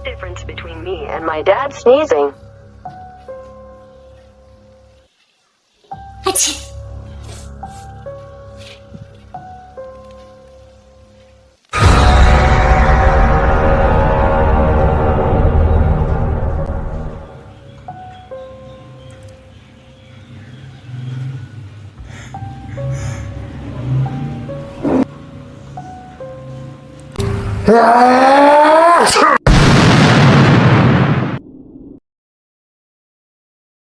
Difference between me and my dad sneezing. Achoo. Ah!